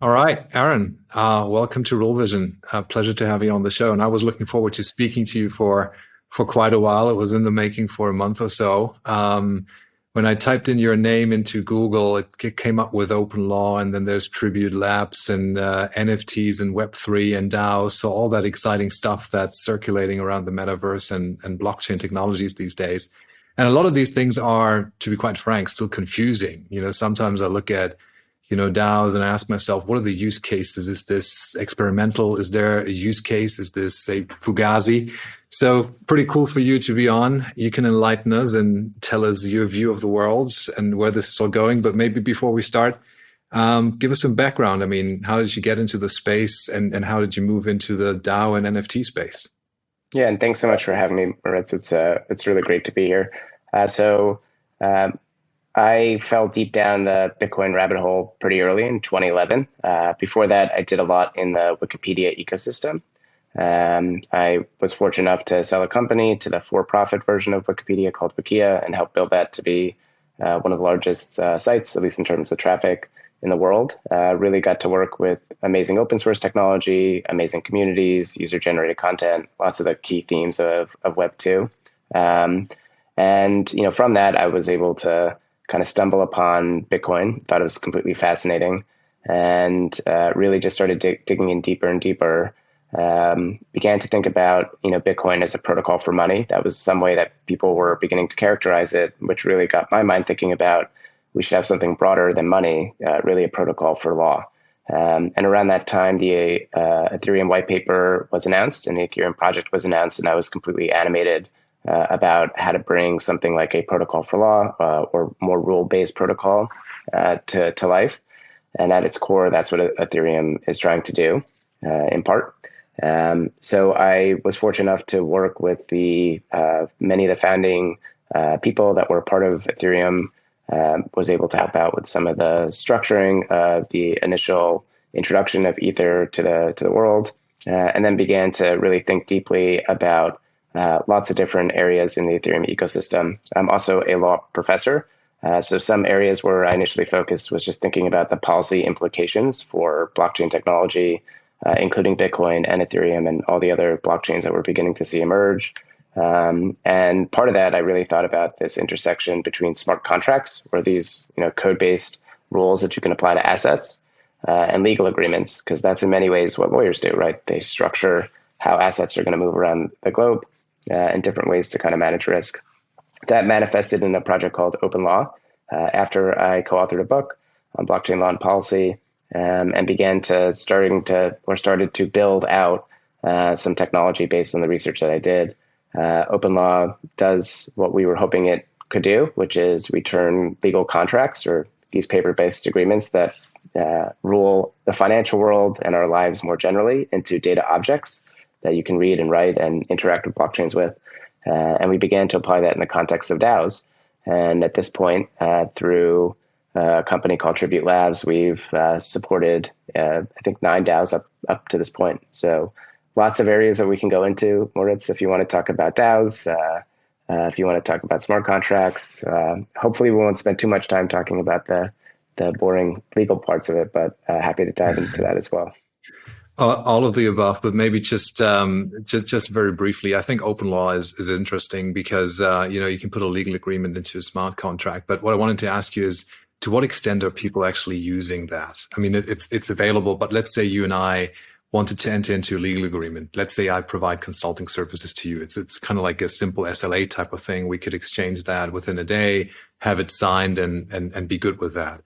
All right, Aaron, welcome to Rule Vision. Pleasure to have you on the show. And I was looking forward to speaking to you for quite a while. It was in the making for a month or so. When I typed in your name into Google, it came up with OpenLaw, and then there's Tribute Labs and NFTs and Web3 and DAOs. So all that exciting stuff that's circulating around the metaverse and blockchain technologies these days. And a lot of these things are, to be quite frank, still confusing. Sometimes I look at DAOs and I ask myself, what are the use cases? Is this experimental? Is there a use case? Is this a fugazi? So pretty cool for you to be on. You can enlighten us and tell us your view of the world and where this is all going. But maybe before we start, give us some background. I mean, how did you get into the space and how did you move into the DAO and NFT space? Yeah, and thanks so much for having me, Moritz. It's really great to be here. I fell deep down the Bitcoin rabbit hole pretty early in 2011. Before that, I did a lot in the Wikipedia ecosystem. I was fortunate enough to sell a company to the for-profit version of Wikipedia called Wikia and help build that to be one of the largest sites, at least in terms of traffic in the world. Really got to work with amazing open source technology, amazing communities, user-generated content, lots of the key themes of Web 2. From that, I was able to kind of stumble upon Bitcoin, thought it was completely fascinating, and really just started digging in deeper and deeper. Began to think about Bitcoin as a protocol for money. That was some way that people were beginning to characterize it, which really got my mind thinking about we should have something broader than money, really a protocol for law. And around that time, the Ethereum white paper was announced and the Ethereum project was announced, and I was completely animated about how to bring something like a protocol for law or more rule-based protocol to life. And at its core, that's what Ethereum is trying to do, in part. So I was fortunate enough to work with many of the founding people that were part of Ethereum, was able to help out with some of the structuring of the initial introduction of Ether to the world, and then began to really think deeply about lots of different areas in the Ethereum ecosystem. I'm also a law professor. So some areas where I initially focused was just thinking about the policy implications for blockchain technology, including Bitcoin and Ethereum and all the other blockchains that we're beginning to see emerge. And part of that, I really thought about this intersection between smart contracts, or these code-based rules that you can apply to assets, and legal agreements, because that's in many ways what lawyers do, right? They structure how assets are going to move around the globe in different ways to kind of manage risk. That manifested in a project called OpenLaw after I co-authored a book on blockchain law and policy, and started to build out some technology based on the research that I did. OpenLaw does what we were hoping it could do, which is we turn legal contracts or these paper-based agreements that rule the financial world and our lives more generally into data objects that you can read and write and interact with blockchains with. And we began to apply that in the context of DAOs. And at this point, through a company called Tribute Labs, we've supported, I think, 9 DAOs up to this point. So lots of areas that we can go into, Moritz, if you want to talk about DAOs, if you want to talk about smart contracts. Hopefully we won't spend too much time talking about the boring legal parts of it, but happy to dive into that as well. All of the above, but maybe just very briefly. I think open law is interesting because you can put a legal agreement into a smart contract. But what I wanted to ask you is, to what extent are people actually using that? I mean, it's available, but let's say you and I wanted to enter into a legal agreement. Let's say I provide consulting services to you. It's kind of like a simple SLA type of thing. We could exchange that within a day, have it signed, and be good with that.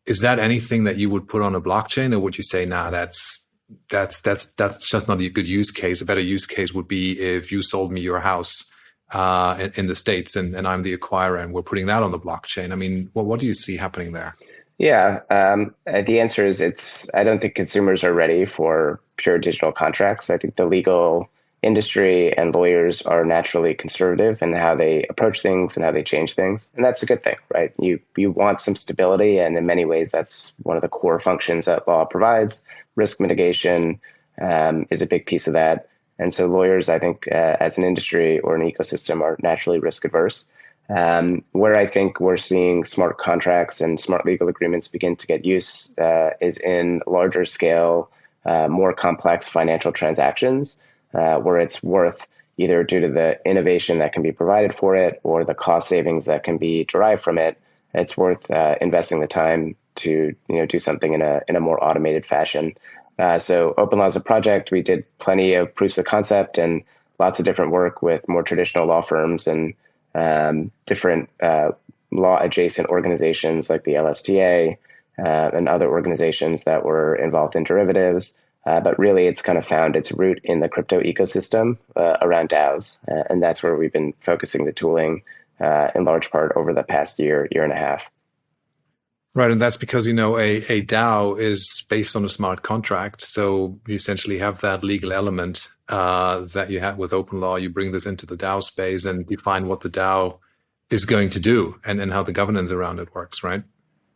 Is that anything that you would put on a blockchain, or would you say, nah, that's just not a good use case? A better use case would be if you sold me your house in the States and I'm the acquirer and we're putting that on the blockchain. I mean, what do you see happening there? Yeah, the answer is I don't think consumers are ready for pure digital contracts. I think the legal industry and lawyers are naturally conservative in how they approach things and how they change things. And that's a good thing, right? You want some stability. And in many ways, that's one of the core functions that law provides. Risk mitigation is a big piece of that. And so lawyers, I think, as an industry or an ecosystem, are naturally risk averse. Where I think we're seeing smart contracts and smart legal agreements begin to get use is in larger scale, more complex financial transactions, where it's worth, either due to the innovation that can be provided for it or the cost savings that can be derived from it, it's worth investing the time to do something in a more automated fashion. So OpenLaw is a project. We did plenty of proofs of concept and lots of different work with more traditional law firms and different law adjacent organizations like the LSTA and other organizations that were involved in derivatives. But really, it's kind of found its root in the crypto ecosystem around DAOs. And that's where we've been focusing the tooling in large part over the past year and a half. Right. And that's because, a DAO is based on a smart contract. So you essentially have that legal element that you have with OpenLaw. You bring this into the DAO space and define what the DAO is going to do and how the governance around it works, right?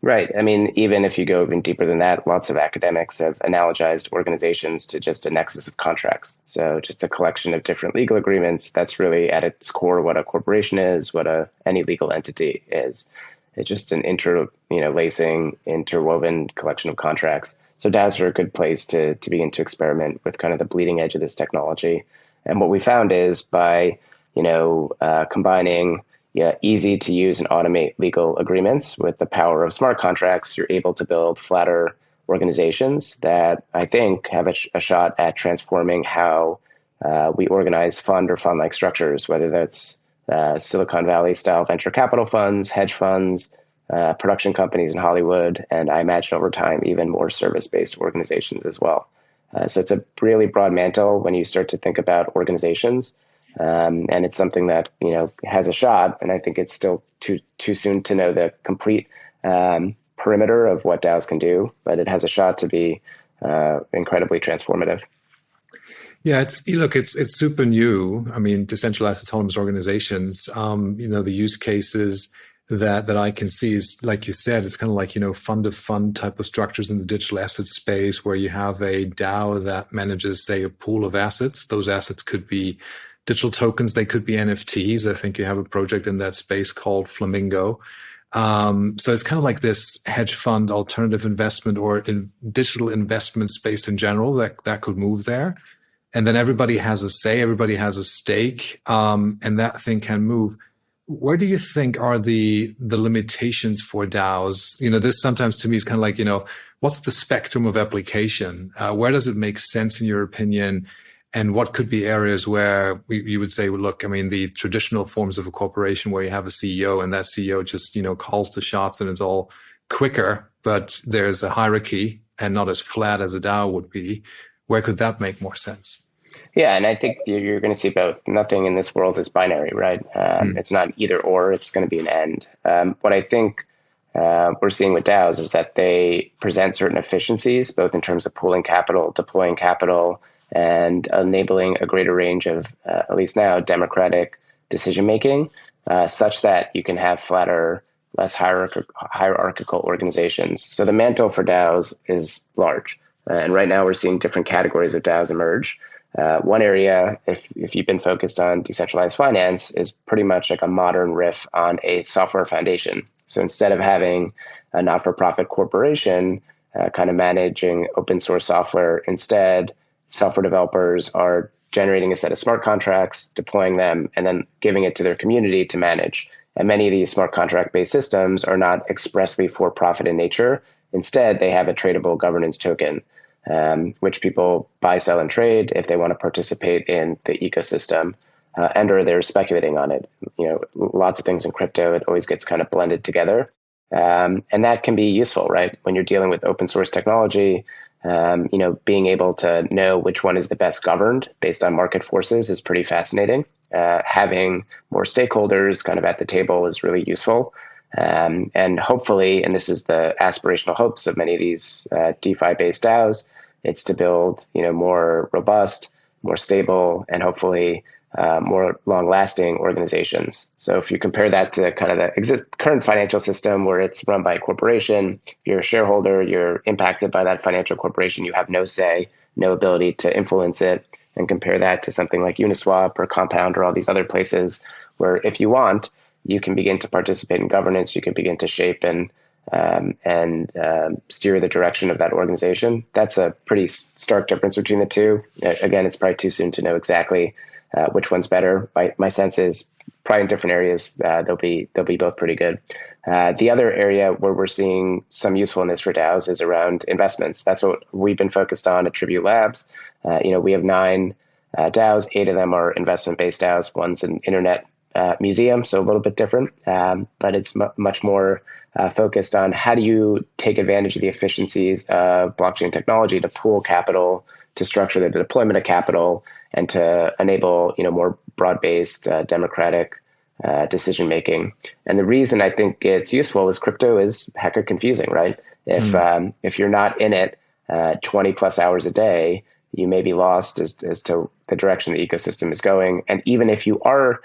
Right. I mean, even if you go even deeper than that, lots of academics have analogized organizations to just a nexus of contracts. So just a collection of different legal agreements. That's really at its core what a corporation is, what any legal entity is. It's just an interlacing, interwoven collection of contracts. So DAOs are a good place to begin to experiment with kind of the bleeding edge of this technology. And what we found is by combining easy to use and automate legal agreements with the power of smart contracts, you're able to build flatter organizations that I think have a shot at transforming how we organize fund or fund-like structures, whether that's Silicon Valley style venture capital funds, hedge funds, production companies in Hollywood, and I imagine over time, even more service-based organizations as well. So it's a really broad mantle when you start to think about organizations. And it's something that, has a shot. And I think it's still too soon to know the complete perimeter of what DAOs can do, but it has a shot to be incredibly transformative. Yeah, it's super new. I mean, decentralized autonomous organizations, the use cases that I can see is, like you said, it's kind of like, fund of fund type of structures in the digital asset space where you have a DAO that manages, say, a pool of assets. Those assets could be digital tokens, they could be NFTs. I think you have a project in that space called Flamingo. So it's kind of like this hedge fund, alternative investment, or in digital investment space in general that could move there. And then everybody has a say, everybody has a stake, and that thing can move. Where do you think are the limitations for DAOs? This sometimes to me is kind of like, what's the spectrum of application? Where does it make sense in your opinion? And what could be areas where you would say, well, look, I mean, the traditional forms of a corporation where you have a CEO and that CEO just, calls the shots and it's all quicker, but there's a hierarchy and not as flat as a DAO would be. Where could that make more sense? Yeah, and I think you're going to see both. Nothing in this world is binary, right? It's not either or, it's going to be an end. What I think we're seeing with DAOs is that they present certain efficiencies, both in terms of pooling capital, deploying capital, and enabling a greater range of, at least now, democratic decision-making, such that you can have flatter, less hierarchical organizations. So the mantle for DAOs is large. And right now we're seeing different categories of DAOs emerge. One area, if you've been focused on decentralized finance, is pretty much like a modern riff on a software foundation. So instead of having a not-for-profit corporation kind of managing open source software, instead, software developers are generating a set of smart contracts, deploying them, and then giving it to their community to manage. And many of these smart contract-based systems are not expressly for-profit in nature. Instead, they have a tradable governance token, which people buy, sell, and trade if they want to participate in the ecosystem, and or they're speculating on it. Lots of things in crypto, it always gets kind of blended together. And that can be useful, right? When you're dealing with open source technology, being able to know which one is the best governed based on market forces is pretty fascinating. Having more stakeholders kind of at the table is really useful. And hopefully, and this is the aspirational hopes of many of these DeFi-based DAOs, it's to build more robust, more stable, and hopefully more long-lasting organizations. So if you compare that to kind of the current financial system where it's run by a corporation, if you're a shareholder, you're impacted by that financial corporation, you have no say, no ability to influence it, and compare that to something like Uniswap or Compound or all these other places where if you want, you can begin to participate in governance. You can begin to shape and steer the direction of that organization. That's a pretty stark difference between the two. Again, it's probably too soon to know exactly which one's better. My sense is probably in different areas they'll be both pretty good. The other area where we're seeing some usefulness for DAOs is around investments. That's what we've been focused on at Tribute Labs. We have 9 DAOs. 8 of them are investment-based DAOs. One's an internet museum, so a little bit different, but it's much more focused on how do you take advantage of the efficiencies of blockchain technology to pool capital, to structure the deployment of capital, and to enable more broad-based democratic decision making. And the reason I think it's useful is crypto is hecka confusing, right? If you're not in it 20 plus hours a day, you may be lost as to the direction the ecosystem is going. And even if you are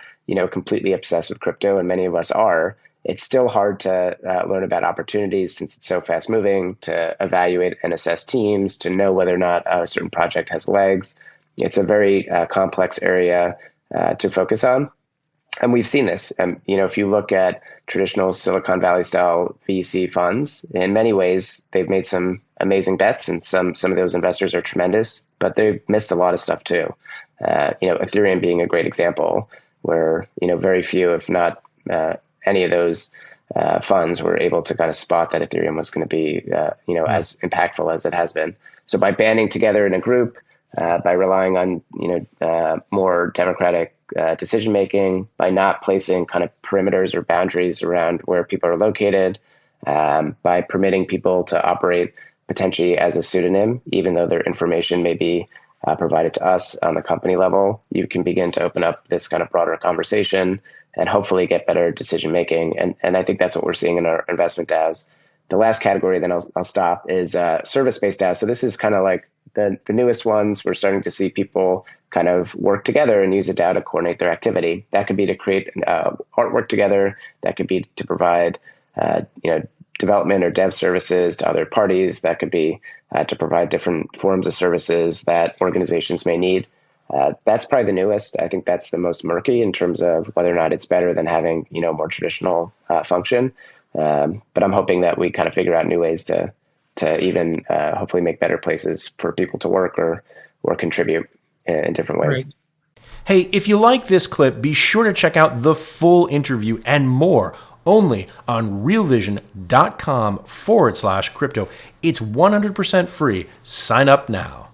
completely obsessed with crypto, and many of us are, it's still hard to learn about opportunities since it's so fast moving, to evaluate and assess teams, to know whether or not a certain project has legs. It's a very complex area to focus on. And we've seen this. If you look at traditional Silicon Valley style VC funds, in many ways, they've made some amazing bets, and some of those investors are tremendous, but they've missed a lot of stuff too. Ethereum being a great example, where very few, if not any of those funds, were able to kind of spot that Ethereum was going to be as impactful as it has been. So by banding together in a group, by relying on more democratic decision making, by not placing kind of perimeters or boundaries around where people are located, by permitting people to operate potentially as a pseudonym, even though their information may be provided to us on the company level, you can begin to open up this kind of broader conversation and hopefully get better decision making. And I think that's what we're seeing in our investment DAOs. The last category, then I'll stop, is service-based DAOs. So this is kind of like the newest ones. We're starting to see people kind of work together and use a DAO to coordinate their activity. That could be to create artwork together. That could be to provide development or dev services to other parties. That could be to provide different forms of services that organizations may need. That's probably the newest. I think that's the most murky in terms of whether or not it's better than having more traditional function. But I'm hoping that we kind of figure out new ways to even hopefully make better places for people to work or contribute in different ways. Right. Hey, if you like this clip, be sure to check out the full interview and more only on realvision.com/crypto. It's 100% free. Sign up now.